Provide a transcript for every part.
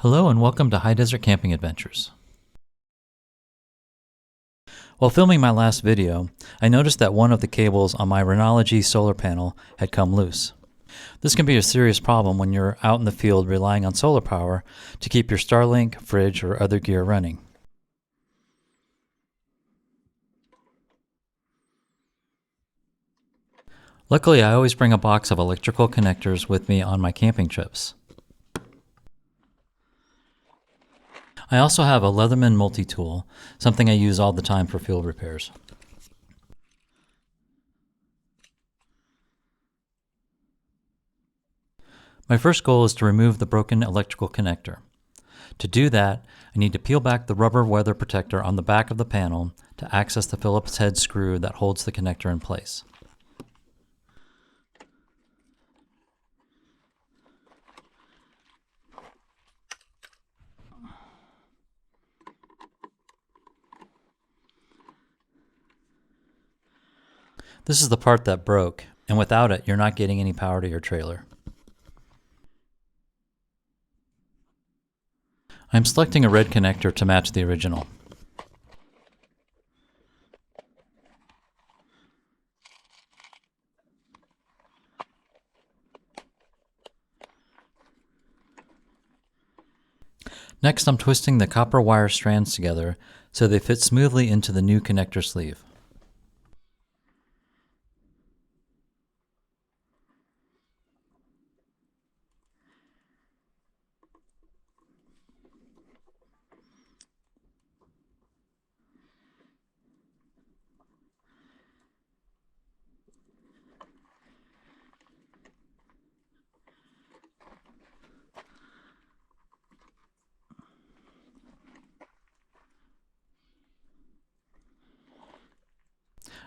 Hello and welcome to High Desert Camping Adventures. While filming my last video, I noticed that one of the cables on my Renogy solar panel had come loose. This can be a serious problem when you're out in the field relying on solar power to keep your Starlink, fridge, or other gear running. Luckily, I always bring a box of electrical connectors with me on my camping trips. I also have a Leatherman multi-tool, something I use all the time for field repairs. My first goal is to remove the broken electrical connector. To do that, I need to peel back the rubber weather protector on the back of the panel to access the Phillips head screw that holds the connector in place. This is the part that broke, and without it, you're not getting any power to your trailer. I'm selecting a red connector to match the original. Next, I'm twisting the copper wire strands together so they fit smoothly into the new connector sleeve.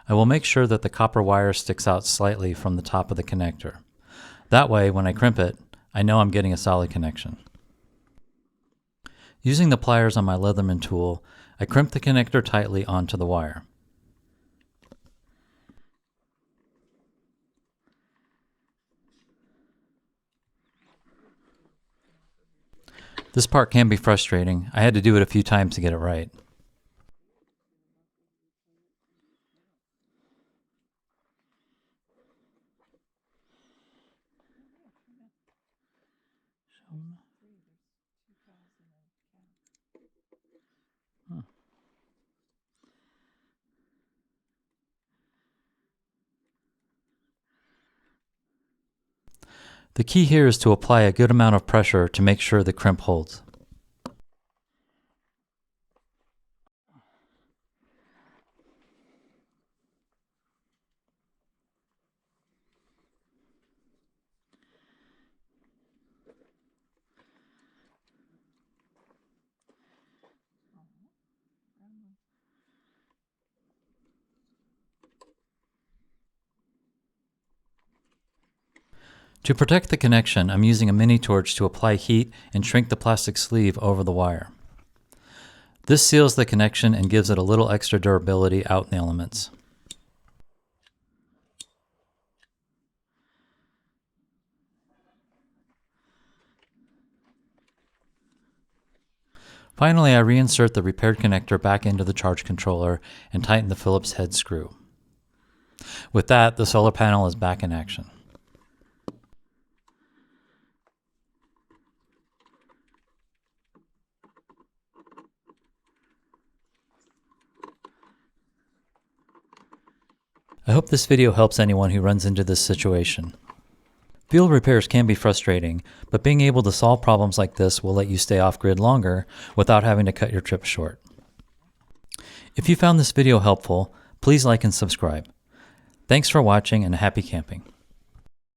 I will make sure that the copper wire sticks out slightly from the top of the connector. That way, when I crimp it, I know I'm getting a solid connection. Using the pliers on my Leatherman tool, I crimp the connector tightly onto the wire. This part can be frustrating. I had to do it a few times to get it right. The key here is to apply a good amount of pressure to make sure the crimp holds. To protect the connection, I'm using a mini torch to apply heat and shrink the plastic sleeve over the wire. This seals the connection and gives it a little extra durability out in the elements. Finally, I reinsert the repaired connector back into the charge controller and tighten the Phillips head screw. With that, the solar panel is back in action. I hope this video helps anyone who runs into this situation. Field repairs can be frustrating, but being able to solve problems like this will let you stay off-grid longer without having to cut your trip short. If you found this video helpful, please like and subscribe. Thanks for watching and happy camping.